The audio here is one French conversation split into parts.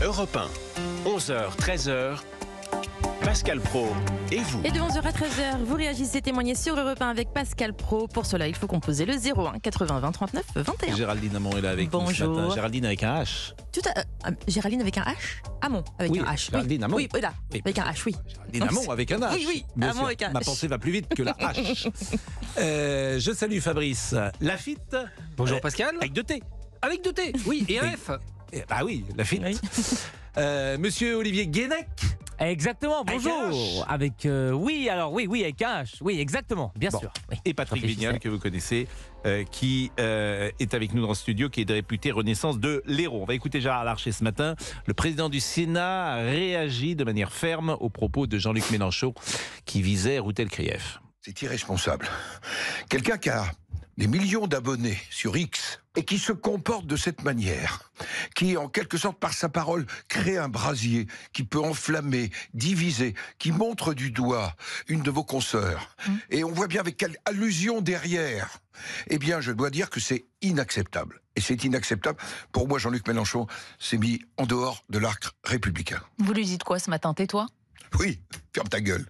Europe 1, 11h, 13h, Pascal Praud et vous. Et de 11h à 13h, vous réagissez, témoignez sur Europe 1 avec Pascal Praud. Pour cela, il faut composer le 01 80 20 39 21. Géraldine Amont est là avec nous ce matin. Géraldine avec un H. Géraldine avec un H. Amont avec un H. Géraldine Amont. Oui, là, avec un H, oui. Géraldine Amont avec un H. Oui, Amont avec un H. Ma pensée va plus vite que la H. Je salue Fabrice Lafitte. Bonjour Pascal. Avec 2 T. Avec 2 T, oui, et un F. Bah oui, Lafitte. Oui. Monsieur Olivier Guénec. Exactement, bonjour. Avec oui, avec un H. Oui, exactement, bien sûr. Oui. Et Patrick Vignal, que vous connaissez, qui est avec nous dans le studio, qui est de réputé Renaissance de l'Hérault. On va écouter Gérard Larcher ce matin. Le président du Sénat a réagi de manière ferme aux propos de Jean-Luc Mélenchon qui visait Routel-Krief. C'est irresponsable. Quelqu'un qui a des millions d'abonnés sur X et qui se comporte de cette manière, qui en quelque sorte par sa parole crée un brasier qui peut enflammer, diviser, qui montre du doigt une de vos consoeurs, et on voit bien avec quelle allusion derrière, eh bien je dois dire que c'est inacceptable. Et c'est inacceptable. Pour moi, Jean-Luc Mélenchon s'est mis en dehors de l'arc républicain. Vous lui dites quoi ce matin, tais-toi? Oui, ferme ta gueule.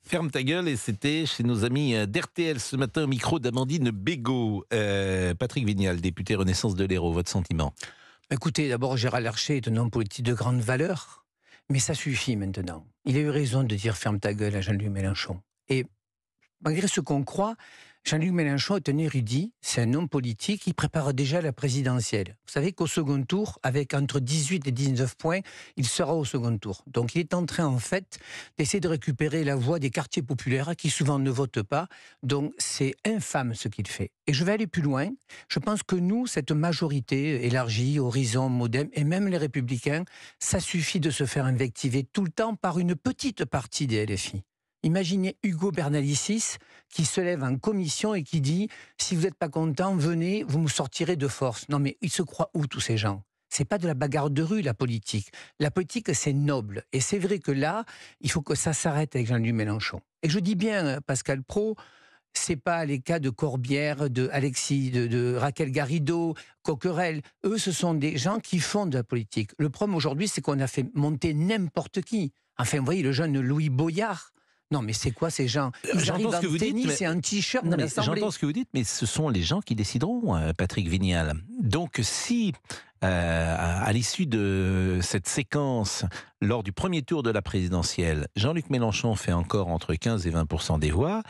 Ferme ta gueule, et c'était chez nos amis d'RTL ce matin au micro d'Amandine Bégaud. Patrick Vignal, député Renaissance de l'Hérault, votre sentiment? Écoutez, d'abord, Gérard Larcher est un homme politique de grande valeur, mais ça suffit maintenant. Il a eu raison de dire « ferme ta gueule » à Jean-Luc Mélenchon. Et malgré ce qu'on croit, Jean-Luc Mélenchon est un érudit, c'est un homme politique, il prépare déjà la présidentielle. Vous savez qu'au second tour, avec entre 18 et 19 points, il sera au second tour. Donc il est en train, en fait, d'essayer de récupérer la voix des quartiers populaires qui souvent ne votent pas. Donc c'est infâme ce qu'il fait. Et je vais aller plus loin. Je pense que nous, cette majorité élargie, Horizon, Modem, et même les Républicains, ça suffit de se faire invectiver tout le temps par une petite partie des LFI. Imaginez Hugo Bernalicis qui se lève en commission et qui dit « Si vous n'êtes pas content, venez, vous me sortirez de force ». Non mais ils se croient où tous ces gens? C'est pas de la bagarre de rue, la politique. La politique, c'est noble. Et c'est vrai que là, il faut que ça s'arrête avec Jean-Luc Mélenchon. Et je dis bien, Pascal Praud, c'est pas les cas de Corbière, de Alexis, de Raquel Garrido, Coquerel. Eux, ce sont des gens qui font de la politique. Le problème aujourd'hui, c'est qu'on a fait monter n'importe qui. Enfin, vous voyez, le jeune Louis Boyard. Non, mais c'est quoi ces gens? Ils arrivent en tennis et un t-shirt dans l'Assemblée. J'entends ce que vous dites, mais ce sont les gens qui décideront, Patrick Vignal. Donc si, à l'issue de cette séquence, lors du premier tour de la présidentielle, Jean-Luc Mélenchon fait encore entre 15 et 20% des voix,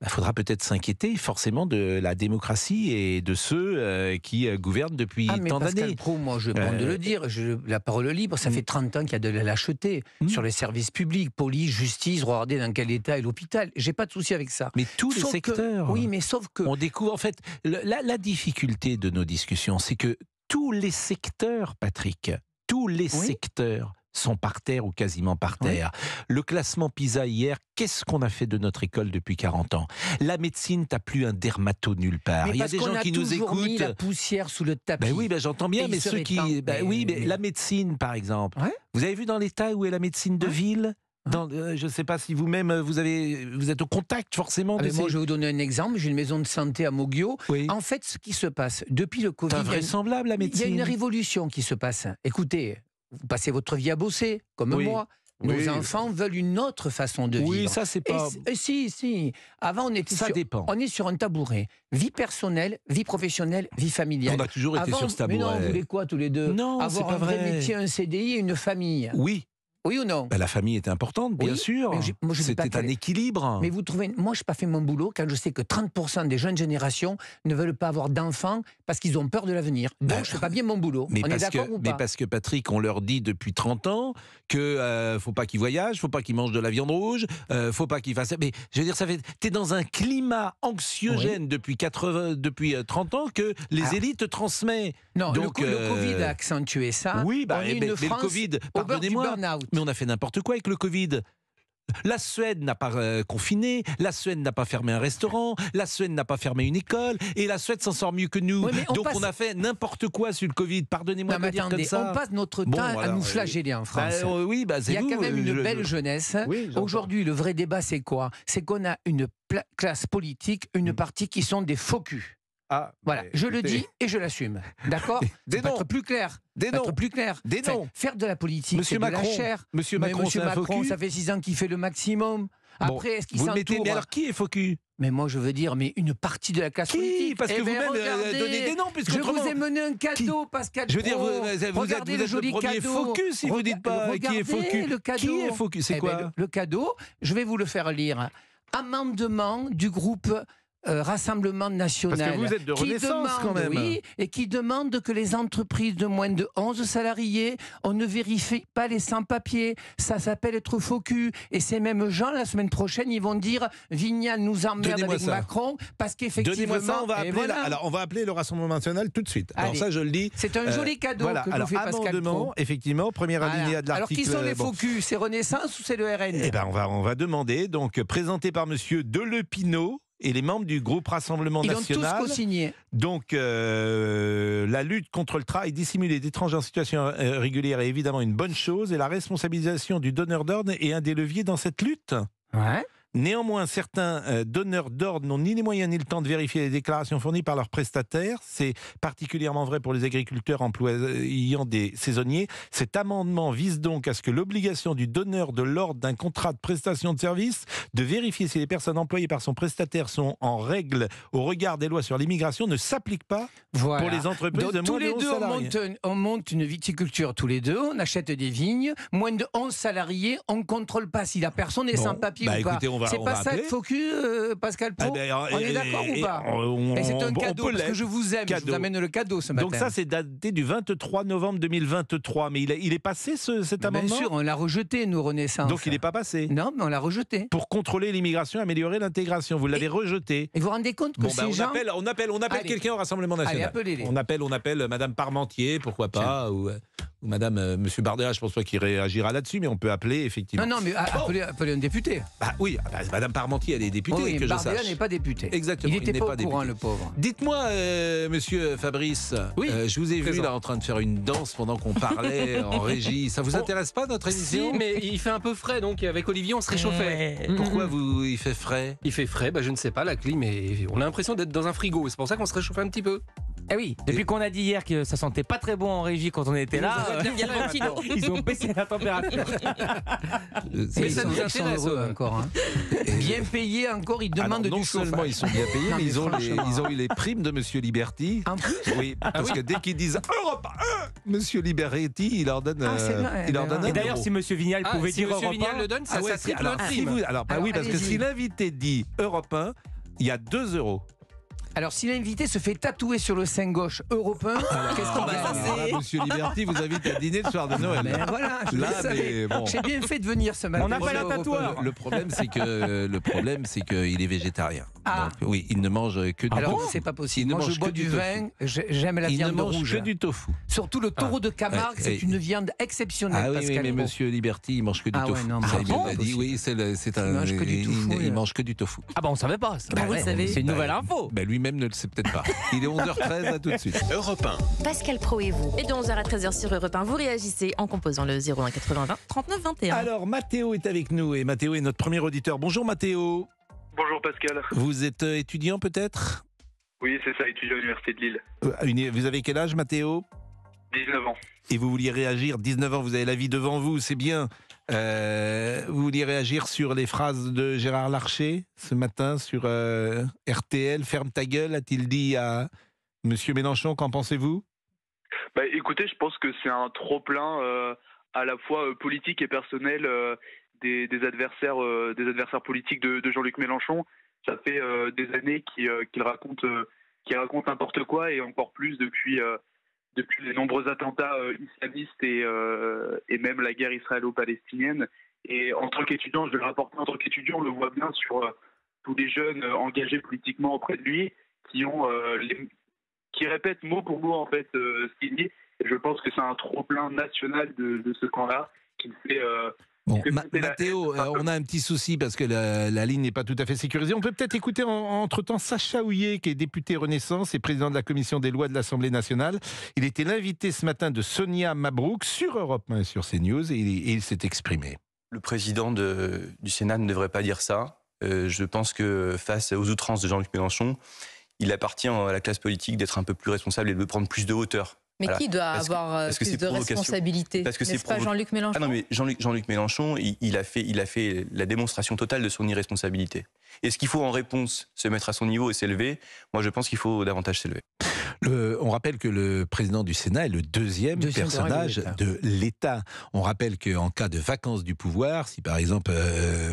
il faudra peut-être s'inquiéter forcément de la démocratie et de ceux qui gouvernent depuis tant d'années. Pascal Praud, moi je prends de le dire, la parole libre, ça fait 30 ans qu'il y a de la lâcheté sur les services publics, police, justice, regardez dans quel état est l'hôpital. J'ai pas de souci avec ça. Mais tous les secteurs. Oui, mais sauf que... On découvre, en fait, la difficulté de nos discussions, c'est que tous les secteurs, Patrick, tous les secteurs sont par terre ou quasiment par terre. Le classement PISA hier, qu'est-ce qu'on a fait de notre école depuis 40 ans? La médecine, t'as plus un dermato nulle part. Il y a des gens qui nous écoutent. Mis la poussière sous le tapis. Oui, j'entends bien, mais ceux qui... mais la médecine, par exemple. Vous avez vu dans l'état où est la médecine de ville? Je ne sais pas si vous-même, vous êtes au contact forcément de Moi, je vais vous donner un exemple. J'ai une maison de santé à Moguio. Oui. En fait, ce qui se passe, depuis le Covid... C'est invraisemblable, la médecine. Il y a une révolution qui se passe. Écoutez, vous passez votre vie à bosser, comme moi. Nos enfants veulent une autre façon de vivre. Oui, ça, c'est pas... Si. Avant, on était on est sur un tabouret. Vie personnelle, vie professionnelle, vie familiale. On a toujours été sur ce tabouret. Mais non, vous voulez quoi tous les deux? Non, avoir c'est pas un vrai vrai. métier, un CDI et une famille. Oui. Oui ou non? La famille était importante, bien sûr. C'était un équilibre. Mais vous trouvez... Moi, je n'ai pas fait mon boulot quand je sais que 30% des jeunes générations ne veulent pas avoir d'enfants parce qu'ils ont peur de l'avenir. Donc, je ne fais pas bien mon boulot. On est d'accord ou pas? Mais parce que, Patrick, on leur dit depuis 30 ans que faut pas qu'ils voyagent, faut pas qu'ils mangent de la viande rouge, faut pas qu'ils fassent... Mais je veux dire, t'es dans un climat anxiogène depuis 30 ans que les élites transmettent. Non, donc, le Covid a accentué ça. Oui, mais le Covid, pardonnez-moi, mais on a fait n'importe quoi avec le Covid. La Suède n'a pas confiné, la Suède n'a pas fermé un restaurant, la Suède n'a pas fermé une école, et la Suède s'en sort mieux que nous. Donc on a fait n'importe quoi sur le Covid. Pardonnez-moi de le dire comme ça. On passe notre temps à nous flageller en France. Il y a quand même une belle jeunesse. Aujourd'hui, le vrai débat, c'est quoi? C'est qu'on a une classe politique, une partie qui sont des faux culs. Ah, Voilà, mais je le écoutez, dis et je l'assume. D'accord? Des Pour noms. être plus clair. Des Pour noms. être plus clair. Des Enfin, noms. faire de la politique, Monsieur c'est de Macron. la chair. Monsieur Mais Macron, Monsieur c'est un faux Macron, cul. ça fait 6 ans qu'il fait le maximum. Bon, Après, est-ce qu'il vous le mettez, s'entoure? mais alors qui est faux cul? Mais moi, je veux dire, mais une partie de la classe Qui? politique. Parce que Eh ben, vous-même regardez, donnez des noms, puisque je vous autrement- ai mené un cadeau, Pascal. Je veux dire, Pro. vous êtes Regardez le joli premier cadeau. faux cul si vous dites pas qui est faux Regardez cul. le cadeau. Qui est faux cul? C'est Eh quoi? ben, le cadeau, je vais vous le faire lire. Amendement du groupe Rassemblement National. Parce que vous êtes de qui Renaissance, quand même. Oui, et qui demande que les entreprises de moins de 11 salariés, on ne vérifie pas les sans-papiers. Ça s'appelle être faux cul. Et ces mêmes gens, la semaine prochaine, ils vont dire Vignal nous emmerde Donnez-moi avec ça. Macron parce qu'effectivement. Donnez-moi ça, on va et appeler, voilà. alors on va appeler le Rassemblement National tout de suite. Alors Allez. ça, je le dis. C'est un joli cadeau Voilà. que je Alors, vous fais, Pascal amendement, Pro. effectivement, premier Voilà. alinéa de Alors, l'article. qui sont les bon. faux culs? C'est Renaissance ou c'est le RN? Eh ben, on va demander, donc, présenté par monsieur Delepinot et les membres du groupe Rassemblement Ils ont National. tous co-signé. Donc, la lutte contre le travail dissimulé d'étrangers en situation régulière est évidemment une bonne chose et la responsabilisation du donneur d'ordre est un des leviers dans cette lutte. Ouais. Néanmoins, certains donneurs d'ordre n'ont ni les moyens ni le temps de vérifier les déclarations fournies par leurs prestataires. C'est particulièrement vrai pour les agriculteurs employant des saisonniers. Cet amendement vise donc à ce que l'obligation du donneur de l'ordre d'un contrat de prestation de service de vérifier si les personnes employées par son prestataire sont en règle au regard des lois sur l'immigration ne s'applique pas Voilà. pour les entreprises Donc, de tous moins de les 11 deux, salariés. on monte une viticulture tous les deux, on achète des vignes, moins de 11 salariés, on ne contrôle pas si la personne est Bon, sans papier bah ou pas. écoutez, C'est on pas va ça appeler. le faux cul, Pascal Pro? Ah ben, On est d'accord ou pas? Et c'est un cadeau, parce que je vous aime, je Cadeau. vous amène le cadeau ce matin. Donc ça, c'est daté du 23 novembre 2023. Mais il est passé, cet Bien amendement? sûr, on l'a rejeté, nous, Renaissance. Donc il n'est pas passé. Non, mais on l'a rejeté. Pour contrôler l'immigration, améliorer l'intégration. Vous l'avez rejeté. Et vous vous rendez compte que Bon, ces on gens... appelle Allez. quelqu'un au Rassemblement Allez, National. appelez-les. On appelle Madame Parmentier, pourquoi pas, ou Madame Monsieur Bardella, je pense pas qu'il réagira là-dessus, mais on peut appeler effectivement. Non, mais appelez un député. Bah oui, Madame Parmentier, elle est députée, Oui, que je Bardella sache. n'est pas député. Exactement, Il n'était n'est pas pas au courant, député. le pauvre. Dites-moi, Monsieur Fabrice, Oui, je vous ai vu présent. là en train de faire une danse pendant qu'on parlait en régie. Ça vous intéresse pas notre émission? Si, mais il fait un peu frais, donc avec Olivier, on se réchauffait. Pourquoi il fait frais? Il fait frais, je ne sais pas, la clim, et on a l'impression d'être dans un frigo. C'est pour ça qu'on se réchauffait un petit peu. Eh oui. Depuis qu'on a dit hier que ça sentait pas très bon en régie quand on était là, Il y a le ventilo. ils ont baissé la température. Et Mais ils ça sont, nous ils sont intéresse, heureux encore. Hein. Bien payés encore, ils Alors, demandent non du seulement chauffage. ils sont bien payés, Non, mais mais ils ont franchement. eu les primes de Monsieur Liberty. En plus, Oui, parce que dès qu'ils disent Europe 1, Monsieur Liberty, il leur donne, Ah, c'est vrai, il leur donne d'accord. un Et d'ailleurs, euro. si Monsieur Vignal pouvait si dire Monsieur Europe Vignal 1, le donne, ça, Ah ouais, ça triple alors, la si prime. vous, Alors, oui, parce que allez-y. si l'invité dit Europe 1, il y a 2 euros. Alors, si l'invité se fait tatouer sur le sein gauche européen, qu'est-ce qu'on bah, va ça, faire? c'est- Monsieur Liberty vous invite à dîner le soir de Noël. Mais voilà, je Là, le savais. mais bon. J'ai bien fait de venir ce matin. On appelle sur un tatoueur. Europe Le problème, c'est qu'il est végétarien. Ah. Donc, oui, il ne mange que du un. Alors, tofu. c'est pas Il possible. ne Moi, mange je bois que du du vin, j'aime la Il ne viande mange rouge. que du tofu. Surtout le taureau de Camargue, c'est une viande exceptionnelle, Ah oui, Pascal mais Pro. Monsieur Liberty, il mange que du Ah ouais, tofu. non, mais Ça, c'est il pas m'a dit, possible. oui, c'est un. Il mange que du tofu, il là. mange que du tofu. Ah bah on savait pas ça. Bah, vous le savez. C'est une nouvelle info. Ben, lui-même ne le sait peut-être pas. Il est 11h13, à tout de suite. Europe 1. Pascal Pro et vous. Et de 11h à 13h sur Europe 1, vous réagissez en composant le 01 80 20 39 21. Alors, Mathéo est avec nous et Mathéo est notre premier auditeur. Bonjour Mathéo. Bonjour Pascal. Vous êtes étudiant peut-être? Oui, c'est ça, étudiant à l'Université de Lille. Vous avez quel âge Mathéo? 19 ans. Et vous vouliez réagir, 19 ans, vous avez la vie devant vous, c'est bien. Vous vouliez réagir sur les phrases de Gérard Larcher ce matin sur RTL, ferme ta gueule, a-t-il dit à Monsieur Mélenchon, qu'en pensez-vous? Bah, écoutez, je pense que c'est un trop-plein à la fois politique et personnel des adversaires politiques de Jean-Luc Mélenchon. Ça fait des années qu'il raconte n'importe quoi, et encore plus depuis les nombreux attentats islamistes et même la guerre israélo-palestinienne. Et en tant qu'étudiant, je vais le rapporter en tant qu'étudiant, on le voit bien sur tous les jeunes engagés politiquement auprès de lui qui répètent mot pour mot en fait ce qu'il dit. Et je pense que c'est un trop-plein national de ce camp-là qui fait... Bon, fait monter la Mathéo, haine. on a un petit souci parce que la ligne n'est pas tout à fait sécurisée. On peut peut-être écouter entre-temps Sacha Houillet, qui est député Renaissance et président de la commission des lois de l'Assemblée nationale. Il était l'invité ce matin de Sonia Mabrouk sur Europe 1 et sur CNews et il s'est exprimé. Le président du Sénat ne devrait pas dire ça. Je pense que face aux outrances de Jean-Luc Mélenchon, il appartient à la classe politique d'être un peu plus responsable et de prendre plus de hauteur. Mais Voilà. qui doit Parce que- avoir parce que plus c'est de provocation. responsabilité? Parce que N'est-ce c'est pas Jean-Luc Mélenchon? Ah non, mais Jean-Luc Mélenchon, il a fait la démonstration totale de son irresponsabilité. Est-ce qu'il faut en réponse se mettre à son niveau et s'élever? Moi, je pense qu'il faut davantage s'élever. On rappelle que le président du Sénat est le deuxième personnage de l'État. On rappelle qu'en cas de vacance du pouvoir, si par exemple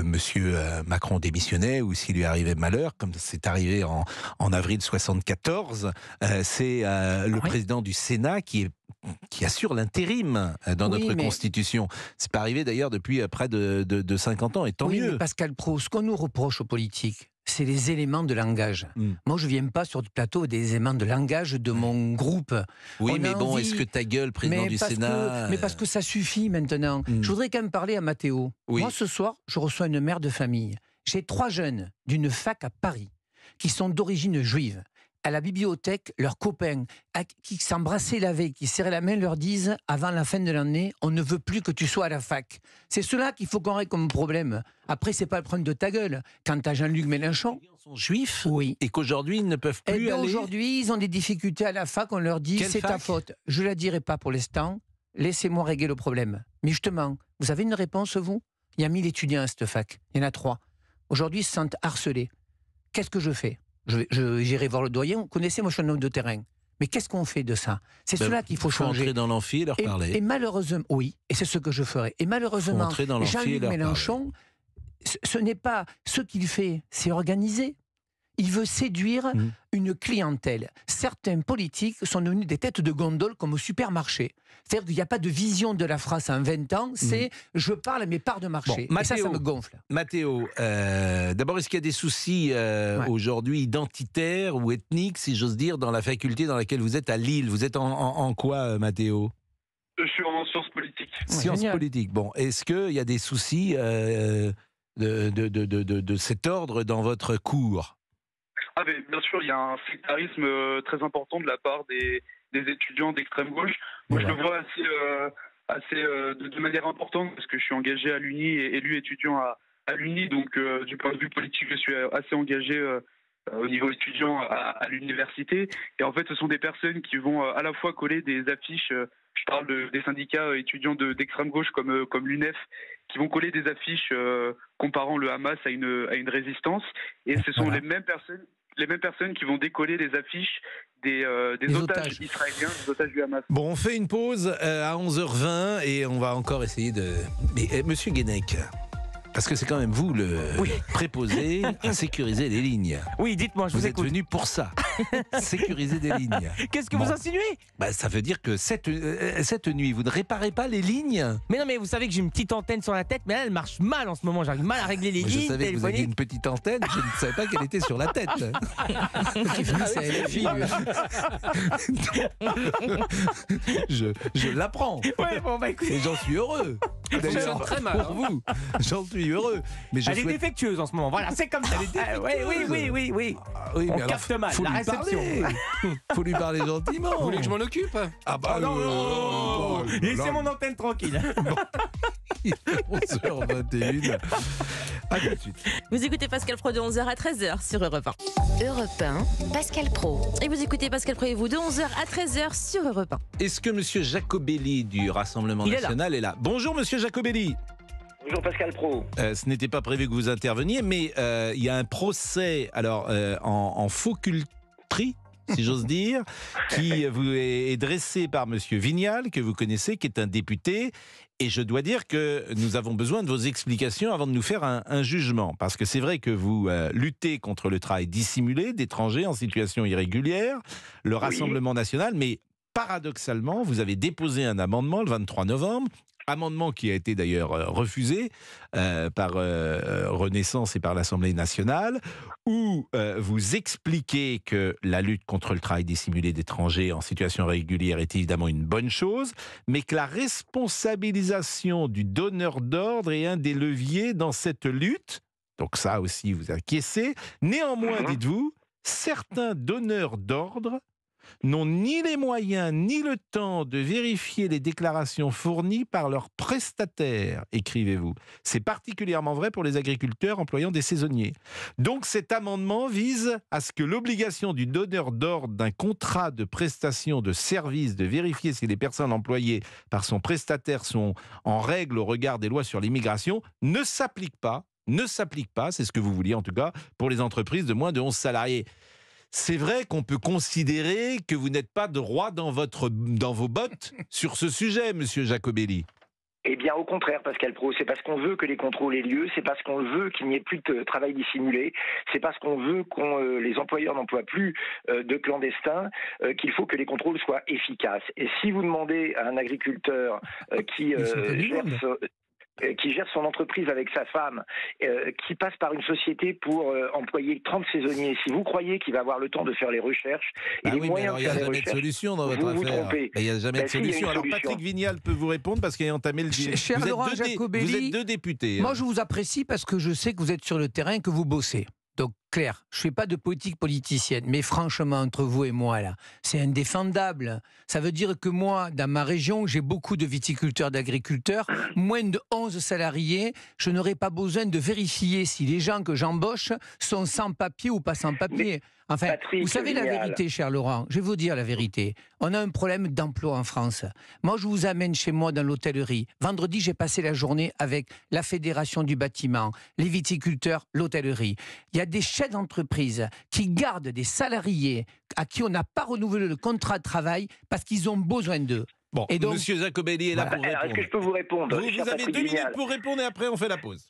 Monsieur Macron démissionnait ou s'il lui arrivait malheur, comme c'est arrivé en avril 74, c'est le président du Sénat qui assure l'intérim dans notre Constitution. C'est pas arrivé d'ailleurs depuis près de 50 ans, et tant mieux. Mais Pascal Praud, ce qu'on nous reproche aux politiques, c'est les éléments de langage. Moi, je ne viens pas sur le plateau des éléments de langage de mon groupe. Oui, mais bon, est-ce que ta gueule, président du Sénat... Mais parce que ça suffit maintenant. Je voudrais quand même parler à Mathéo. Oui. Moi, ce soir, je reçois une mère de famille. J'ai 3 jeunes d'une fac à Paris qui sont d'origine juive. À la bibliothèque, leurs copains qui s'embrassaient la veille, qui serraient la main, leur disent avant la fin de l'année, on ne veut plus que tu sois à la fac. C'est cela qu'il faut qu'on règle comme problème. Après, c'est pas le problème de ta gueule. Quant à Jean-Luc Mélenchon, Ils sont juifs, oui. Et qu'aujourd'hui, ils ne peuvent plus aller... Aujourd'hui, ils ont des difficultés à la fac, on leur dit Quelle c'est ta fac? faute. Je ne la dirai pas pour l'instant, laissez-moi régler le problème. Mais justement, vous avez une réponse, vous? Il y a 1000 étudiants à cette fac, il y en a 3. Aujourd'hui, ils se sentent harcelés. Qu'est-ce que je fais? J'irai voir le doyen. Vous connaissez, moi je suis un homme de terrain. Mais qu'est-ce qu'on fait de ça? C'est cela qu'il faut changer. Entrer dans l'amphi et leur parler. Et malheureusement, oui, et c'est ce que je ferai. Et malheureusement, Jean-Luc Mélenchon, ce n'est pas ce qu'il fait, c'est organisé. Il veut séduire une clientèle. Certains politiques sont devenus des têtes de gondole comme au supermarché. C'est-à-dire qu'il n'y a pas de vision de la phrase en 20 ans, c'est je parle à mes parts de marché. Bon, et ça me gonfle. Mathéo, d'abord, est-ce qu'il y a des soucis aujourd'hui identitaires ou ethniques, si j'ose dire, dans la faculté dans laquelle vous êtes à Lille? Vous êtes en quoi, Mathéo? Je suis en sciences politiques. Sciences politiques. Bon, est-ce qu'il y a des soucis de cet ordre dans votre cours? Ah mais bien sûr, il y a un sectarisme très important de la part des étudiants d'extrême gauche. Moi, je le vois de manière importante parce que je suis engagé à l'Uni et élu étudiant à l'Uni. Donc, du point de vue politique, je suis assez engagé au niveau étudiant à l'université. Et en fait, ce sont des personnes qui vont à la fois coller des affiches. Je parle des syndicats étudiants d'extrême gauche comme l'UNEF, qui vont coller des affiches comparant le Hamas à une résistance. Et ce sont les mêmes personnes qui vont décoller les affiches des otages israéliens, des otages du Hamas. Bon, on fait une pause à 11h20 et on va encore essayer de... Mais Monsieur Guénec, parce que c'est quand même vous le préposé à sécuriser les lignes. Oui, dites-moi, je vous écoute. Vous êtes venu pour ça, sécuriser des lignes. Qu'est-ce que vous insinuez? Ça veut dire que cette nuit, vous ne réparez pas les lignes? Mais non, mais vous savez que j'ai une petite antenne sur la tête, mais là, elle marche mal en ce moment. J'arrive mal à régler les lignes. Je savais que vous aviez une petite antenne, je ne savais pas qu'elle était sur la tête. Je l'apprends. Ouais, bon, bah écoutez. Et j'en suis heureux. D'ailleurs, très mal pour vous. J'en suis heureux. Mais elle est défectueuse en ce moment. Voilà, c'est comme ça. Oui. On capte mal. Faut la lui réception. Faut lui parler gentiment. Vous voulez que je m'en occupe? Ah bah non. Laissez mon antenne tranquille. 11h21. À tout de suite. Vous écoutez Pascal Praud de 11h à 13h sur Europe 1. Europe 1, Pascal Praud. Et vous écoutez Pascal Praud et vous de 11h à 13h sur Europe 1. Est-ce que Monsieur Jacobelli du Rassemblement National est là? Bonjour Monsieur Jacobelli. Bonjour Pascal Praud. Ce n'était pas prévu que vous interveniez, mais il y a un procès en fauculterie, si j'ose dire, qui vous est dressé par Monsieur Vignal, que vous connaissez, qui est un député. Et je dois dire que nous avons besoin de vos explications avant de nous faire un jugement. Parce que c'est vrai que vous luttez contre le travail dissimulé d'étrangers en situation irrégulière, le Rassemblement National, mais paradoxalement, vous avez déposé un amendement le 23 novembre, amendement qui a été d'ailleurs refusé par Renaissance et par l'Assemblée nationale, où vous expliquez que la lutte contre le travail dissimulé d'étrangers en situation régulière est évidemment une bonne chose, mais que la responsabilisation du donneur d'ordre est un des leviers dans cette lutte. Donc ça aussi, vous acquiescez. Néanmoins, dites-vous, certains donneurs d'ordre n'ont ni les moyens ni le temps de vérifier les déclarations fournies par leurs prestataires, écrivez-vous. C'est particulièrement vrai pour les agriculteurs employant des saisonniers. Donc cet amendement vise à ce que l'obligation du donneur d'ordre d'un contrat de prestation de service de vérifier si les personnes employées par son prestataire sont en règle au regard des lois sur l'immigration ne s'applique pas, c'est ce que vous vouliez en tout cas, pour les entreprises de moins de 11 salariés. C'est vrai qu'on peut considérer que vous n'êtes pas droit dans vos bottes sur ce sujet, monsieur Jacobelli. Eh bien, au contraire, Pascal Praud, c'est parce qu'on veut que les contrôles aient lieu, c'est parce qu'on veut qu'il n'y ait plus de travail dissimulé, c'est parce qu'on veut que les employeurs n'emploient plus de clandestins qu'il faut que les contrôles soient efficaces. Et si vous demandez à un agriculteur qui gère son entreprise avec sa femme, qui passe par une société pour employer 30 saisonniers, si vous croyez qu'il va avoir le temps de faire les recherches et les moyens de faire les recherches, il n'y a jamais de solution dans votre affaire. Vous trompez. Il n'y a jamais de solution. Alors Patrick Vignal peut vous répondre parce qu'il a entamé le débat. Cher Laurent Jacobelli, vous êtes deux députés. Moi je vous apprécie parce que je sais que vous êtes sur le terrain et que vous bossez. Donc, clair, je ne fais pas de politique politicienne, mais franchement, entre vous et moi, là, c'est indéfendable. Ça veut dire que moi, dans ma région, j'ai beaucoup de viticulteurs, d'agriculteurs, moins de 11 salariés, je n'aurai pas besoin de vérifier si les gens que j'embauche sont sans papier ou pas sans papier. Enfin, Patrick vous savez la vérité, cher Laurent, je vais vous dire la vérité. On a un problème d'emploi en France. Moi, je vous amène chez moi dans l'hôtellerie. Vendredi, j'ai passé la journée avec la Fédération du bâtiment, les viticulteurs, l'hôtellerie. Il y a des chefs d'entreprise qui gardent des salariés à qui on n'a pas renouvelé le contrat de travail parce qu'ils ont besoin d'eux. Bon, et donc, monsieur Jacobelli est là pour répondre. Est-ce que je peux vous répondre? Vous avez 2 minutes pour répondre et après on fait la pause.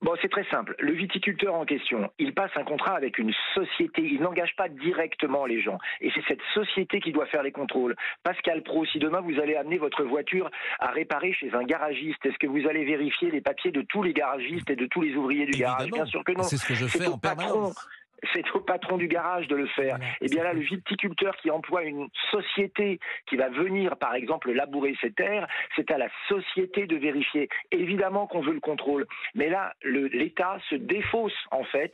Bon, c'est très simple. Le viticulteur en question, il passe un contrat avec une société. Il n'engage pas directement les gens. Et c'est cette société qui doit faire les contrôles. Pascal Praud, si demain vous allez amener votre voiture à réparer chez un garagiste, est-ce que vous allez vérifier les papiers de tous les garagistes et de tous les ouvriers du garage? Bien sûr que non. C'est ce que je fais en permanence. C'est au patron du garage de le faire. Et bien là, le viticulteur qui emploie une société qui va venir, par exemple, labourer ses terres, c'est à la société de vérifier. Évidemment qu'on veut le contrôle. Mais là, l'État se défausse, en fait,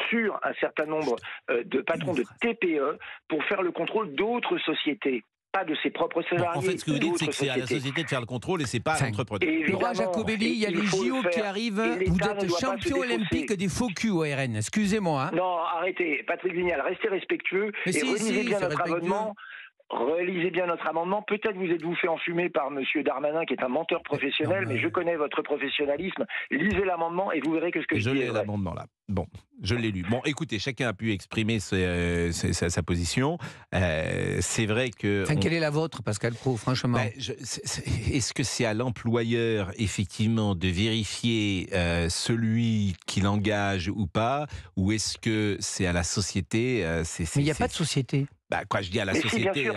sur un certain nombre de patrons de TPE pour faire le contrôle d'autres sociétés. Pas de ses propres salariés. En fait, ce que vous dites, c'est que c'est à la société de faire le contrôle et c'est pas à l'entrepreneur. Laurent Jacobelli, il y a les JO qui arrivent. Vous êtes champion olympique des faux culs au RN. Excusez-moi. Hein. Non, arrêtez. Patrick Vignal, restez respectueux et relisez bien notre abonnement. Relisez bien notre amendement. Peut-être vous êtes-vous fait enfumer par monsieur Darmanin, qui est un menteur professionnel, mais je connais votre professionnalisme. Lisez l'amendement et vous verrez que ce que je dis. Je l'ai l'amendement là. Bon, je l'ai lu. Bon, écoutez, chacun a pu exprimer sa position. C'est vrai que... Enfin, quelle est la vôtre, Pascal Praud, franchement? Est-ce que c'est à l'employeur, effectivement, de vérifier celui qui l'engage ou pas, ou est-ce que c'est à la société Mais il n'y a pas de société. Quoi, je dis à la société...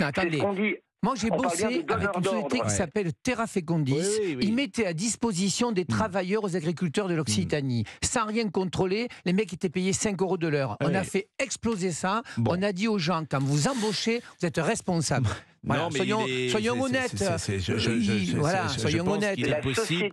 Non, attendez. Ce qu'on dit. Moi, j'ai bossé avec une société qui s'appelle Terra Fecundis. Oui. Ils mettaient à disposition des travailleurs aux agriculteurs de l'Occitanie. Sans rien contrôler, les mecs étaient payés 5 € de l'heure. On a fait exploser ça. Bon. On a dit aux gens, quand vous embauchez, vous êtes responsable. Voilà, non, mais soyons honnêtes. Soyons honnêtes. Il est possible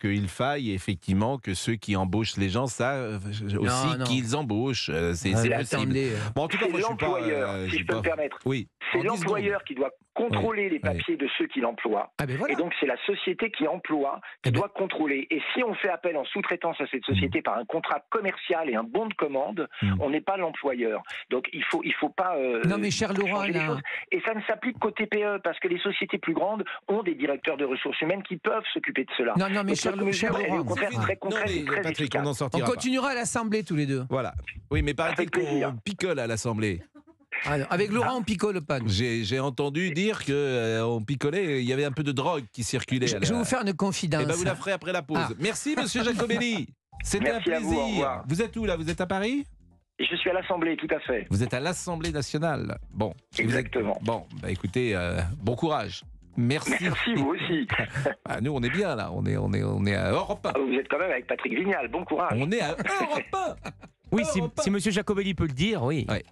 qu'il faille effectivement que ceux qui embauchent les gens savent aussi qu'ils embauchent. C'est possible. Bon, en tout cas, moi, l'employeur, si je peux me permettre. Oui. C'est l'employeur qui doit contrôler les papiers de ceux qui l'emploient. Et donc, c'est la société qui emploie qui doit contrôler. Et si on fait appel en sous-traitance à cette société par un contrat commercial et un bon de commande, on n'est pas l'employeur. Donc, il faut pas... non, mais cher Laurent, et ça ne s'applique qu'au TPE, parce que les sociétés plus grandes ont des directeurs de ressources humaines qui peuvent s'occuper de cela. Non, mais cher Laurent, au contraire, très concret et très Patrick, efficace. on continuera à l'Assemblée tous les deux. Voilà. Oui, mais paraît-il qu'on picole à l'Assemblée. Alors, avec Laurent, on picole pas. J'ai entendu dire qu'on picolait, il y avait un peu de drogue qui circulait. Je vais vous faire une confidence. Eh ben, vous la ferez après la pause. Merci, monsieur Jacobelli. C'était un plaisir. Vous êtes où, là? Vous êtes à Paris? Je suis à l'Assemblée, tout à fait. Vous êtes à l'Assemblée nationale. Bon. Exactement. Bon, écoutez, bon courage. Merci. Merci, vous aussi. Nous, on est bien, là. On est à Europe 1. Vous êtes quand même avec Patrick Vignal. Bon courage. On est à Europe 1. Oui, si monsieur Jacobelli peut le dire, oui. Ouais.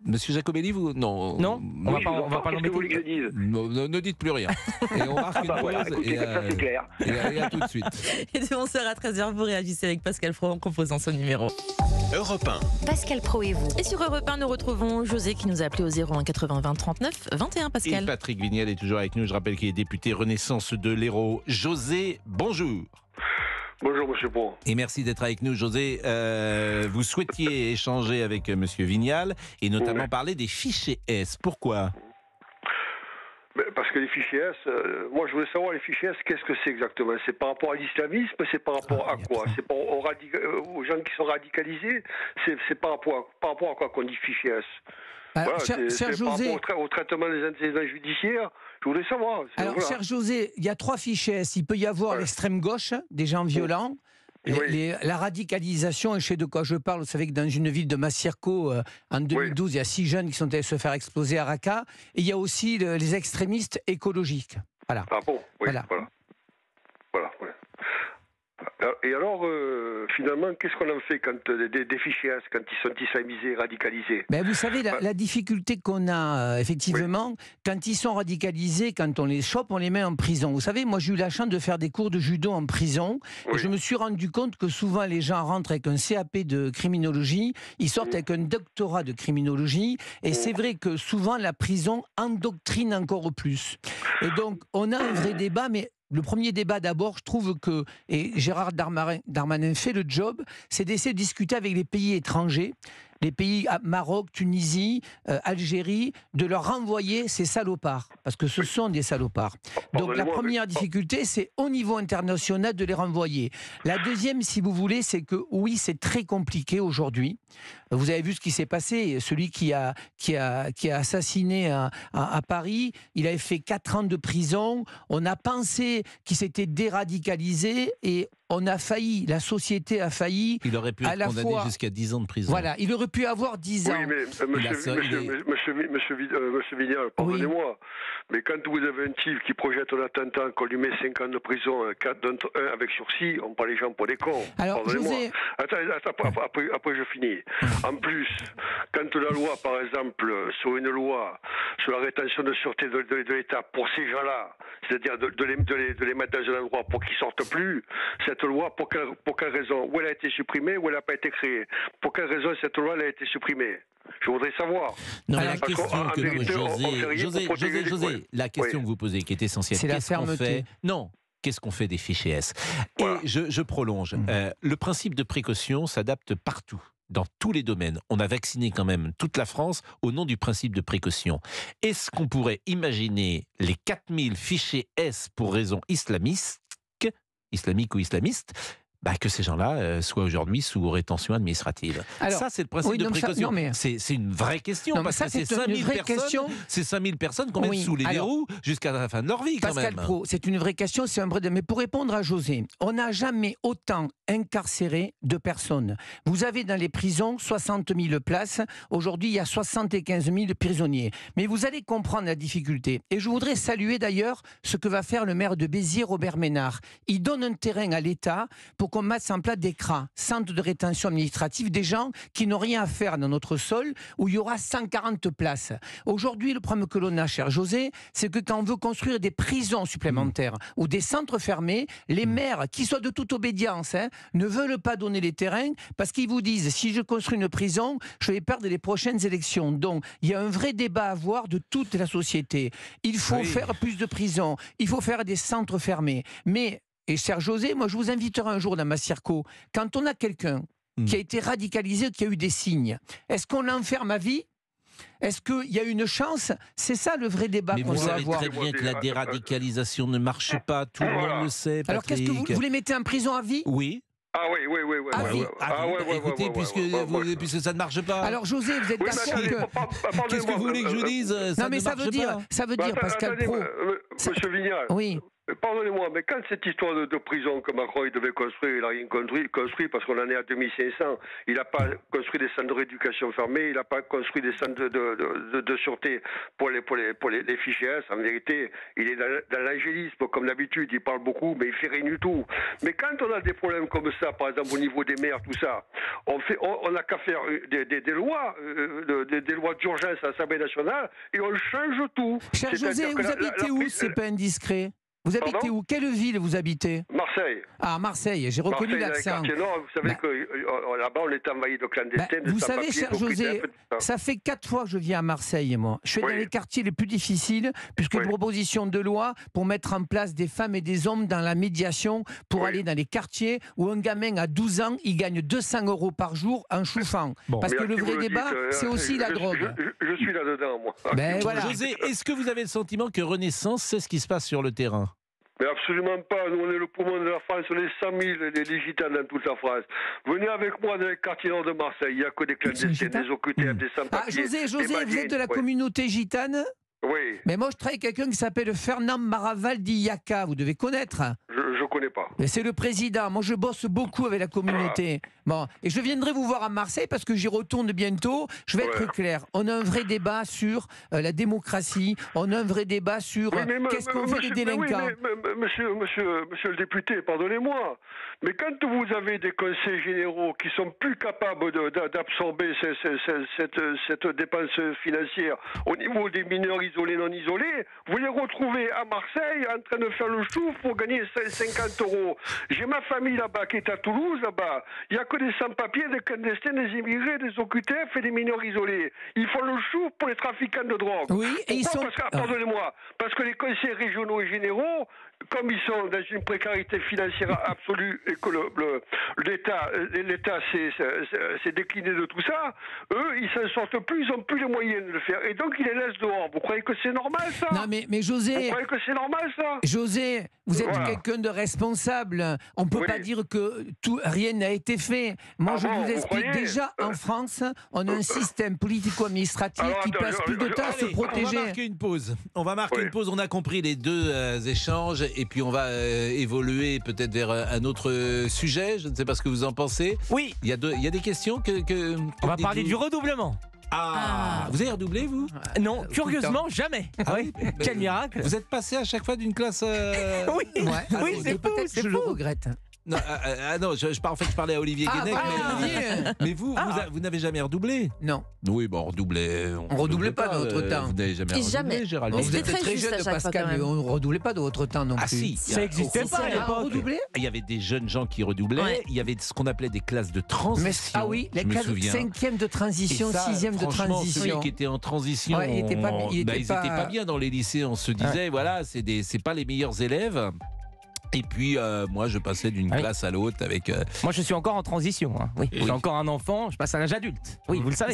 Monsieur Jacobelli, vous non. Non, on va pas Qu'est-ce que vous voulez que je dise? Ne dites plus rien. Et on marque une voilà, pause écoutez, comme ça c'est clair. et à tout de suite. Et de 11h à 13h, vous réagissez avec Pascal Pro en composant son numéro. Europe 1. Pascal Pro et vous. Et sur Europe 1, nous retrouvons José qui nous a appelé au 01 80 20 39 21, Et Pascal. Patrick Vignal est toujours avec nous. Je rappelle qu'il est député Renaissance de l'Hérault. José, bonjour. Bonjour Monsieur Pro. Et merci d'être avec nous, José. Vous souhaitiez échanger avec Monsieur Vignal et notamment parler des fichiers S. Pourquoi ? Parce que les fichiers S, moi je voulais savoir les fichiers S, qu'est-ce que c'est exactement? C'est par rapport à l'islamisme? C'est par rapport à quoi? C'est par aux gens qui sont radicalisés? C'est par rapport à quoi qu'on dit fichiers S? Voilà, c'est par rapport au traitement des antécédents judiciaires. Je voulais savoir. Alors, voilà. Cher José, il y a 3 fichiers S. Il peut y avoir l'extrême gauche, des gens violents. La radicalisation, et je sais de quoi je parle, vous savez que dans une ville de Massirco, en 2012, il y a 6 jeunes qui sont allés se faire exploser à Raqqa. Et il y a aussi les extrémistes écologiques. Voilà. Ah bon? Oui, voilà. Et alors, finalement, qu'est-ce qu'on en fait quand des fichiers S, quand ils sont islamisés, radicalisés? Vous savez, la difficulté qu'on a, effectivement, quand ils sont radicalisés, quand on les chope, on les met en prison. Vous savez, moi, j'ai eu la chance de faire des cours de judo en prison, et je me suis rendu compte que souvent, les gens rentrent avec un CAP de criminologie, ils sortent avec un doctorat de criminologie, et c'est vrai que souvent, la prison endoctrine encore plus. Et donc, on a un vrai débat, mais le premier débat d'abord, je trouve que, et Gérard Darmanin fait le job, c'est d'essayer de discuter avec les pays étrangers, les pays Maroc, Tunisie, Algérie, de leur renvoyer ces salopards, parce que ce sont des salopards. Donc la première difficulté, c'est au niveau international de les renvoyer. La deuxième, si vous voulez, c'est que oui, c'est très compliqué aujourd'hui. Vous avez vu ce qui s'est passé, celui qui a assassiné à Paris, il avait fait 4 ans de prison, on a pensé qu'il s'était déradicalisé et on a failli, la société a failli. Il aurait pu être condamné jusqu'à 10 ans de prison. Voilà, il aurait pu avoir 10 ans. Oui, mais monsieur Vignal, pardonnez-moi, mais quand vous avez un type qui projette un attentat, qu'on lui met 5 ans de prison, 4 d'entre eux avec sursis, on prend les gens pour des cons. Alors, José... Après je finis. En plus, quand la loi, par exemple, sur une loi, sur la rétention de sûreté de l'État, pour ces gens-là, c'est-à-dire de les mettre dans un endroit pour qu'ils sortent plus, cette loi, pour quelle raison? Où elle a été supprimée, ou elle n'a pas été créée? Pour quelle raison cette loi a été supprimée? Je voudrais savoir. Non, la question que José, la question que vous posez, qui est essentielle, c'est la fermeté. Qu'est-ce qu'on fait des fichiers S? Voilà. Et je prolonge. Le principe de précaution s'adapte partout, dans tous les domaines. On a vacciné quand même toute la France au nom du principe de précaution. Est-ce qu'on pourrait imaginer les 4000 fichiers S pour raisons islamiques ou islamistes, que ces gens-là soient aujourd'hui sous rétention administrative? Alors, ça, c'est le principe de précaution. C'est une vraie question, parce que c'est 5000 personnes qu'on met sous les verrous jusqu'à la fin de leur vie, Pascal quand même. Pro, c'est une vraie question, c'est un vrai... Mais pour répondre à José, on n'a jamais autant incarcéré de personnes. Vous avez dans les prisons 60 000 places. Aujourd'hui, il y a 75 000 prisonniers. Mais vous allez comprendre la difficulté. Et je voudrais saluer d'ailleurs ce que va faire le maire de Béziers, Robert Ménard. Il donne un terrain à l'État pour qu'on mette en place des CRA, centres de rétention administrative, des gens qui n'ont rien à faire dans notre sol, où il y aura 140 places. Aujourd'hui, le problème que l'on a, cher José, c'est que quand on veut construire des prisons supplémentaires ou des centres fermés, les maires, qui soient de toute obédience, ne veulent pas donner les terrains parce qu'ils vous disent, si je construis une prison, je vais perdre les prochaines élections. Donc, il y a un vrai débat à avoir de toute la société. Il faut faire plus de prisons, il faut faire des centres fermés. Mais, et cher José, moi je vous inviterai un jour dans Massirco, quand on a quelqu'un qui a été radicalisé, qui a eu des signes, est-ce qu'on l'enferme à vie ? Est-ce qu'il y a une chance? C'est ça le vrai débat qu'on doit avoir. Mais vous savez très bien que la déradicalisation ne marche pas, tout le monde le sait, Patrick. Alors qu'est-ce que vous les mettez en prison à vie? Oui. Ah oui. Écoutez, puisque ça ne marche pas. Alors José, vous êtes d'accord Qu'est-ce que vous voulez que je dise? Non mais ça veut dire, Pascal Pro. Monsieur Vignal. Oui. Pardonnez-moi, mais quand cette histoire de prison que Macron il devait construire, il n'a rien construit parce qu'on en est à 2500. Il n'a pas construit des centres de rééducation fermés, il n'a pas construit des centres de sûreté pour les fichiers S. En vérité, il est dans l'angélisme comme d'habitude. Il parle beaucoup, mais il fait rien du tout. Mais quand on a des problèmes comme ça, par exemple au niveau des maires, tout ça, on n'a qu'à faire des lois d'urgence à l'Assemblée nationale et on change tout. Cher José, vous habitez où? C'est pas indiscret. Vous habitez où? Quelle ville vous habitez? Marseille. Ah, Marseille, j'ai reconnu l'accent. Vous savez que là-bas, on est envahi de clandestins. Vous savez, cher José, ça fait 4 fois que je viens à Marseille, moi. Je suis dans les quartiers les plus difficiles, puisque une proposition de loi pour mettre en place des femmes et des hommes dans la médiation, pour aller dans les quartiers où un gamin à 12 ans, il gagne 200 € par jour en chauffant. Parce que le vrai débat, c'est aussi la drogue. Je suis là-dedans, moi. Voilà. José, est-ce que vous avez le sentiment que Renaissance sait ce qui se passe sur le terrain? Mais absolument pas. Nous, on est le poumon de la France. On est 100 000 les gitanes dans toute la France. Venez avec moi dans les quartiers nord de Marseille. Il n'y a que des clandestins, des OQTF, des sans-papiers. José, vous êtes de la communauté gitane? Oui. Mais moi, je travaille avec quelqu'un qui s'appelle Fernand Maravaldi-Yaka. Vous devez connaître. Je ne connais pas. Mais c'est le président. Moi, je bosse beaucoup avec la communauté. Bon, et je viendrai vous voir à Marseille parce que j'y retourne bientôt. Je vais être clair. On a un vrai débat sur la démocratie. On a un vrai débat sur qu'est-ce qu'on fait des délinquants. Monsieur le député, pardonnez-moi. Mais quand vous avez des conseils généraux qui sont plus capables d'absorber cette dépense financière au niveau des mineurs isolés, non isolés, vous les retrouvez à Marseille en train de faire le chouf pour gagner 50 €. J'ai ma famille là-bas qui est à Toulouse, là-bas. Il n'y a que des sans-papiers, des clandestins, des immigrés, des OQTF et des mineurs isolés. Ils font le chouf pour les trafiquants de drogue. Oui, et ils sont... Pardonnez-moi, parce que les conseils régionaux et généraux, comme ils sont dans une précarité financière absolue et que l'État s'est décliné de tout ça, eux, ils s'en sortent plus, ils n'ont plus les moyens de le faire. Et donc, ils les laissent dehors. Vous croyez que c'est normal, ça? Non, mais José... Vous croyez que c'est normal, ça? José, vous êtes quelqu'un de responsable. On ne peut pas dire que rien n'a été fait. Moi, je vous explique déjà, en France, on a un système politico-administratif qui passe plus de temps à se protéger. On va marquer une pause. On a compris les deux échanges et puis on va évoluer peut-être vers un autre sujet. Je ne sais pas ce que vous en pensez. Oui. Il y a des questions que on va parler du redoublement. Vous avez redoublé, vous? Non, curieusement, jamais. Oui. Quel miracle. Vous êtes passé à chaque fois d'une classe... Oui, oui, c'est fou, c'est fou. Je le regrette. Non, je parlais à Olivier Guénec, mais vous n'avez jamais redoublé? Non. Oui, bon, redoublé. On redoublait pas de votre temps. Vous n'avez jamais redoublé, Géraldine. Vous êtes très jeune, Pascal, mais on ne redoublait pas de votre temps non plus. Ah si, ça n'existait pas à l'époque. Il y avait des jeunes gens qui redoublaient, il y avait ce qu'on appelait des classes de transition. Ah oui, les classes 5e de transition, 6e de transition. Celui qui était en transition, ils n'étaient pas bien dans les lycées, on se disait, voilà, c'est pas les meilleurs élèves. Et puis, moi, je passais d'une classe à l'autre avec... Moi, je suis encore en transition. Hein. Oui. J'ai encore un enfant, je passe à l'âge adulte. Oui, vous le savez.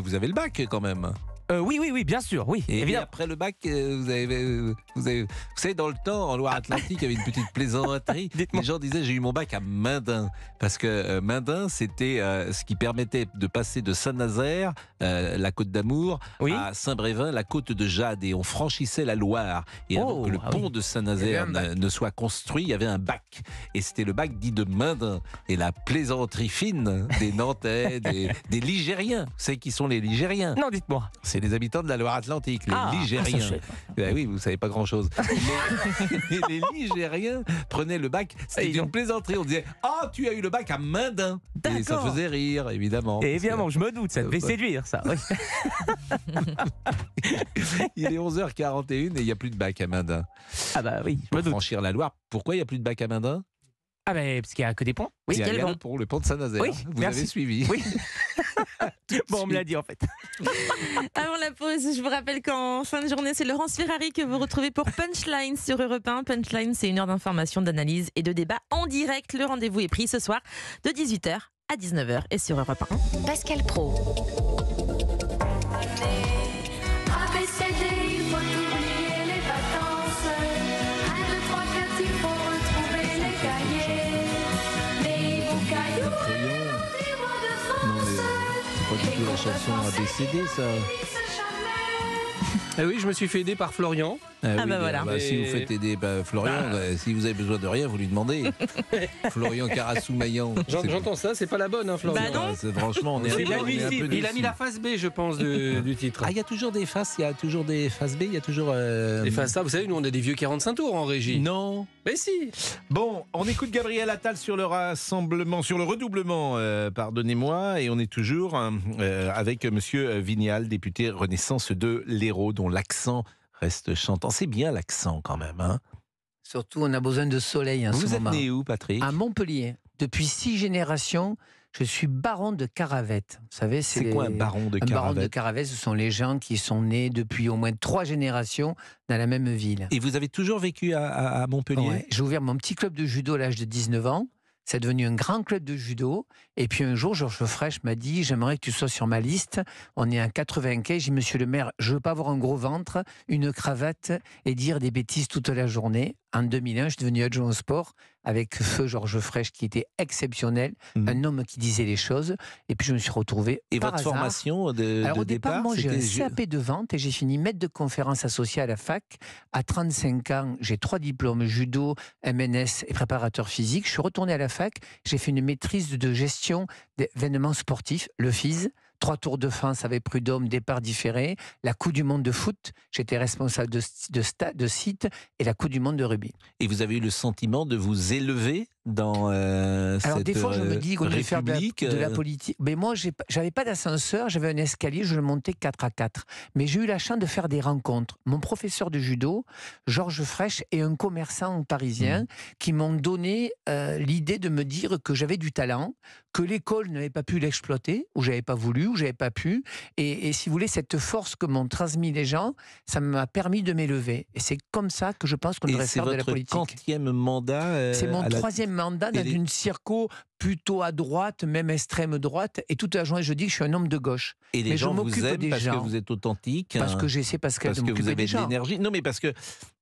Vous avez le bac, quand même. Oui, bien sûr, oui. Et après le bac, vous savez, dans le temps, en Loire-Atlantique, il y avait une petite plaisanterie. Les gens disaient, j'ai eu mon bac à Mendin. Parce que Mendin, c'était ce qui permettait de passer de Saint-Nazaire, la côte d'Amour, à Saint-Brévin, la côte de Jade. Et on franchissait la Loire. Et avant que le pont de Saint-Nazaire ne soit construit, il y avait un bac. Et c'était le bac dit de Mendin. Et la plaisanterie fine des Nantais, des Ligériens. Vous savez qui sont les Ligériens? Non, dites-moi. C'est les habitants de la Loire-Atlantique, les Ligériens. Oui, vous savez pas grand-chose. Mais les Ligériens prenaient le bac, c'était une plaisanterie. On disait, tu as eu le bac à Mendin. Et ça faisait rire, évidemment. Et évidemment, je me doute, ça devait séduire, ça. Oui. Il est 11h41 et il n'y a plus de bac à Mendin. Ah bah oui, pour franchir la Loire. Pourquoi il n'y a plus de bac à Mendin? Ah ben parce qu'il n'y a que des ponts. Oui, il y a le pont, le pont de Saint-Nazaire. Oui, vous avez suivi. Oui. Bon, on me l'a dit en fait. Avant la pause, je vous rappelle qu'en fin de journée, c'est Laurence Ferrari que vous retrouvez pour Punchline sur Europe 1. Punchline, c'est 1 heure d'information, d'analyse et de débat en direct. Le rendez-vous est pris ce soir de 18h à 19h et sur Europe 1. Pascal Praud. La chanson ABCD, ça. Ah oui, je me suis fait aider par Florian. Ah bah voilà. Si vous faites aider Florian, si vous avez besoin de rien, vous lui demandez. Florian Carassou-Maillan. J'entends ça, c'est pas la bonne, hein, Florian. Bah non. Franchement, on est un peu Il a mis déçus. la phase B, je pense, du titre. Ah, il y a toujours des faces, il y a toujours des faces B, il y a toujours... Les phases A, vous savez, nous on a des vieux 45 tours en régie. Non. Mais si. Bon, on écoute Gabriel Attal sur le rassemblement, sur le redoublement, pardonnez-moi, et on est toujours avec Monsieur Vignal, député Renaissance de l'Hérault, dont l'accent reste chantant. C'est bien l'accent quand même, hein. Surtout, on a besoin de soleil en ce Vous êtes moment. né où, Patrick? À Montpellier. Depuis 6 générations, je suis baron de Caravette. Vous savez, C'est quoi un baron de Un baron de Caravette? Caravette, ce sont les gens qui sont nés depuis au moins 3 générations dans la même ville. Et vous avez toujours vécu à Montpellier? Ouais. J'ai ouvert mon petit club de judo à l'âge de 19 ans. C'est devenu un grand club de judo. Et puis un jour, Georges Frêche m'a dit « J'aimerais que tu sois sur ma liste. » On est en 95. J'ai dit « Monsieur le maire, je veux pas avoir un gros ventre, une cravate et dire des bêtises toute la journée. » En 2001, je suis devenu adjoint au sport avec feu Georges Frêche qui était exceptionnel, un homme qui disait les choses. Et puis je me suis retrouvé Et par votre hasard. formation Alors de au départ, moi j'ai un c'était- CAP de vente et j'ai fini maître de conférence associé à la fac. À 35 ans, j'ai 3 diplômes, judo, MNS et préparateur physique. Je suis retourné à la fac, j'ai fait une maîtrise de gestion d'événements sportifs, le FIS. 3 Tours de France avec Prud'homme, départ différé. La Coupe du Monde de foot, j'étais responsable de site et la Coupe du Monde de rugby. Et vous avez eu le sentiment de vous élever dans Alors cette des fois, je me dis qu'on devait faire de République, la politique. Mais moi, j'avais pas d'ascenseur, j'avais un escalier, je le montais 4 à 4. Mais j'ai eu la chance de faire des rencontres. Mon professeur de judo, Georges Frêche, et un commerçant parisien qui m'ont donné l'idée de me dire que j'avais du talent, que l'école n'avait pas pu l'exploiter, ou j'avais pas voulu, ou j'avais pas pu. Et si vous voulez, cette force que m'ont transmis les gens, ça m'a permis de m'élever. Et c'est comme ça que je pense qu'on Et devrait c'est faire de la votre politique. quantième mandat C'est mon à la- 3e mandat dans une circo plutôt à droite, même extrême droite. Et toute la journée, je dis que je suis un homme de gauche. Et les Mais gens je vous m'occupe aiment des parce gens. que vous êtes authentique. Parce que j'essaie, Pascal, parce de que vous m'occuper avez des de gens. l'énergie. Non, mais parce que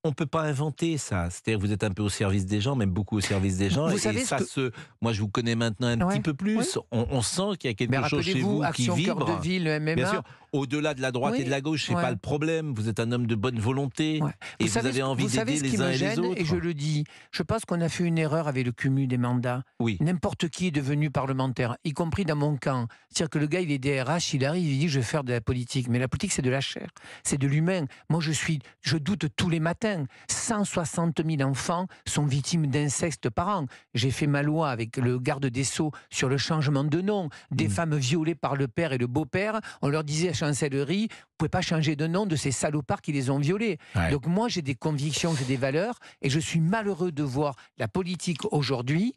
on peut pas inventer ça. C'est-à-dire que vous êtes un peu au service des gens, même beaucoup au service des gens. Vous et savez ça, ce moi, je vous connais maintenant un petit peu plus. Ouais. On sent qu'il y a quelque Mais chose chez rappelez-vous, vous qui Action Cœur vibre. de Ville, le MMA. Bien sûr. Au-delà de la droite Oui. et de la gauche, c'est Ouais. pas le problème. Vous êtes un homme de bonne volonté et vous avez envie d'aider ce qui les me uns et les gêne, autres. et je le dis, je pense qu'on a fait une erreur avec le cumul des mandats. Oui. N'importe qui est devenu parlementaire, y compris dans mon camp. C'est-à-dire que le gars, il est DRH, il arrive, il dit je vais faire de la politique. Mais la politique, c'est de la chair, c'est de l'humain. Moi, je doute tous les matins. 160 000 enfants sont victimes d'inceste par an. J'ai fait ma loi avec le garde des Sceaux sur le changement de nom. Des femmes violées par le père et le beau-père, on leur disait à chancellerie, vous pouvez pas changer de nom de ces salopards qui les ont violés. Ouais. Donc moi, j'ai des convictions, j'ai des valeurs, et je suis malheureux de voir la politique aujourd'hui.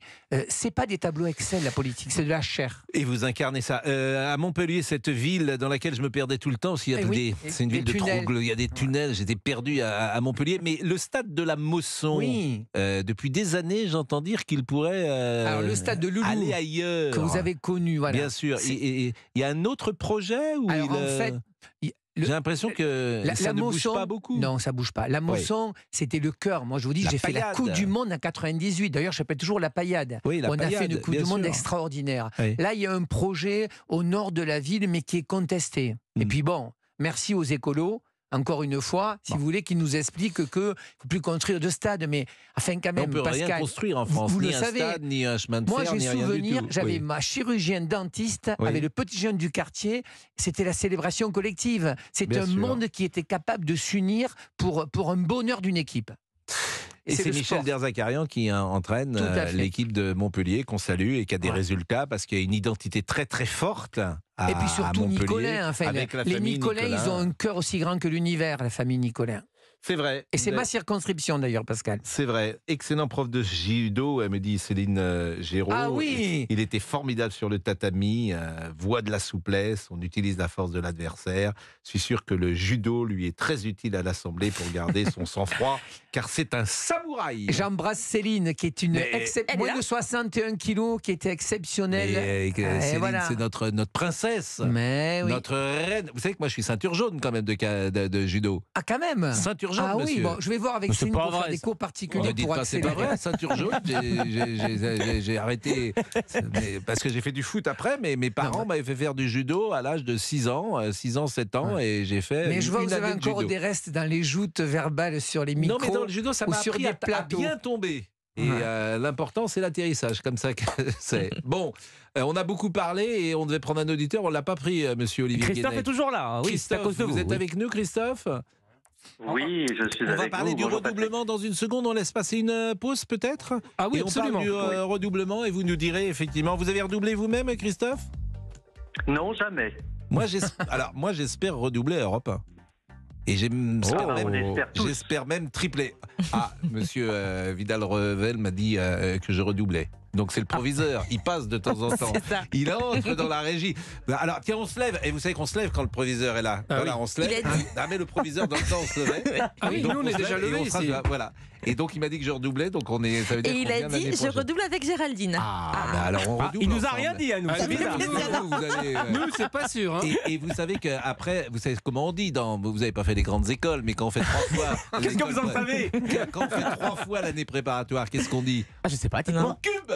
C'est pas des tableaux Excel, la politique, c'est de la chair. Et vous incarnez ça. À Montpellier, cette ville dans laquelle je me perdais tout le temps, parce qu'il y a Eh tous oui, c'est une des ville de tunnels. troubles, il y a des tunnels, j'étais perdu à Montpellier. Mais le stade de la Mosson, Oui. depuis des années, j'entends dire qu'il pourrait Alors le stade de Loulou, aller ailleurs. que vous avez connu, voilà. Bien sûr. C'est- Et il y a un autre projet où Alors en fait, j'ai l'impression que ça ne bouge pas beaucoup. Non, ça bouge pas. La Mosson, c'était le cœur. Moi, je vous dis, La j'ai fait la paillade. Coupe du Monde en 98. D'ailleurs, je l'appelle toujours la paillade. Oui, la On a fait paillade, une Coupe bien du Monde sûr. extraordinaire. Oui. Là, il y a un projet au nord de la ville, mais qui est contesté. Et puis bon, merci aux écolos. Encore une fois, si vous voulez qu'ils nous expliquent qu'il ne faut plus construire de stade, mais enfin quand même, On peut Pascal, rien construire en France, vous ni le un savez. stade, ni un chemin de Moi, fer, j'ai ni rien du souvenir, tout. j'avais Oui. ma chirurgienne dentiste Oui. avec le petit jeune du quartier. C'était la célébration collective. C'est Bien un sûr. monde qui était capable de s'unir pour un bonheur d'une équipe. Et c'est le Michel sport. Derzakarian qui entraîne Tout à fait. l'équipe de Montpellier, qu'on salue et qui a des résultats parce qu'il y a une identité très très forte à Et puis surtout Montpellier, Nicolin. Enfin, avec la les famille Nicolins, Nicolin. ils ont un cœur aussi grand que l'univers, la famille Nicolin. C'est vrai. Et c'est ma circonscription d'ailleurs, Pascal. C'est vrai. Excellent prof de judo, elle me dit Céline Géraud. Ah oui. Il était formidable sur le tatami, voie de la souplesse, on utilise la force de l'adversaire. Je suis sûr que le judo lui est très utile à l'Assemblée pour garder son sang-froid, car c'est un samouraï. J'embrasse Céline, qui est une Mais- moins de 61 kilos, qui était exceptionnelle. Et, Et Céline, voilà. c'est notre princesse, Mais oui. notre reine. Vous savez que moi je suis ceinture jaune quand même de judo. Ah, quand même. Ceinture jaune, Ah oui, monsieur. bon, je vais voir avec Mais c'est Céline pas pour faire vrai, des ça. cours Ne particuliers dites pour pas, c'est pas accélérer. vrai, ceinture jaune, j'ai arrêté parce que j'ai fait du foot après, mais mes parents m'avaient fait faire du judo à l'âge de 6 ans, 7 ans, et j'ai fait Mais je vois que une vous avez année de encore judo. des restes dans les joutes verbales sur les micros. Non, mais dans le judo, ça ou m'a sur appris des à plateaux. bien tomber. Et l'important, c'est l'atterrissage, comme ça que c'est. Bon, on a beaucoup parlé et on devait prendre un auditeur, on ne l'a pas pris, monsieur Olivier Christophe Guénec. est toujours là. hein. Oui, c'est à Christophe, cause de vous. êtes oui. avec nous, Christophe? Oui, je suis On avec va parler vous. du Bonjour, redoublement dans une seconde, on laisse passer une pause peut-être? Ah oui, et on absolument. parle du redoublement et vous nous direz effectivement. Vous avez redoublé vous-même, Christophe? Patrick. Non, jamais. Moi, j'espère redoubler à Europe 1. Et j'espère on espère tous. même tripler. Ah, monsieur Vidal-Revel m'a dit que je redoublais. Donc c'est le proviseur, il passe de temps en temps. C'est ça. Il entre dans la régie. Alors tiens, on se lève. Et vous savez qu'on se lève quand le proviseur est là. Ah Voilà, oui. on se lève. Il a dit. Ah, mais le proviseur, dans le temps, on se levait. Ah oui, Donc, nous, on est se déjà lève et levés on sera ici. là, voilà. Et donc il m'a dit que je redoublais, donc ça veut dire Et il qu'on a vient l'année dit, je prochaine. redouble avec Géraldine. Ben alors on redouble Il nous a ensemble. rien dit à nous. Ah, c'est nous, bizarre. Vous allez, Nous, c'est pas sûr. Hein. et vous savez qu'après, vous savez comment on dit, vous n'avez pas fait les grandes écoles, mais quand on fait 3 fois. Qu'est-ce que vous en savez? Quand on fait 3 fois l'année préparatoire, qu'est-ce qu'on dit? Ah, je sais pas, On dites-moi. cube.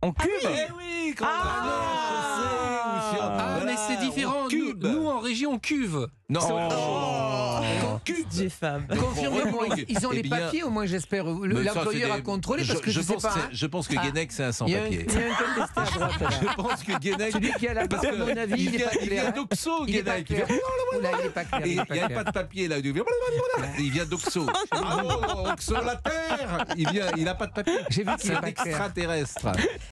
On cube. Eh oui, quand on va à la chaussée ou sur- Ah, voilà, mais c'est différent. on cube. Nous, en région, on cuve. Non, Oh. cube. Dieu femme. Confirmez-moi, ils ont Eh les bien, papiers, au moins j'espère. mais ça, L'employeur c'est a des- contrôlé parce que je sais pense pas. que hein. je pense que Ah. Guénec, c'est un Il y a un sans-papier. contesté à droite là. Je pense que Guénec. Celui qui a la parce barbe, que à mon avis, il il est vient, pas il clair. vient hein. d'Oxo, Il est pas Guénec. clair. Oula, il est pas clair. Et il est il pas n'y avait clair. pas de papier là. Il vient d'Oxo. Ah, Oxo la Terre. Il n'a pas de papier. J'ai vu qu'il C'est est un pas clair. extraterrestre.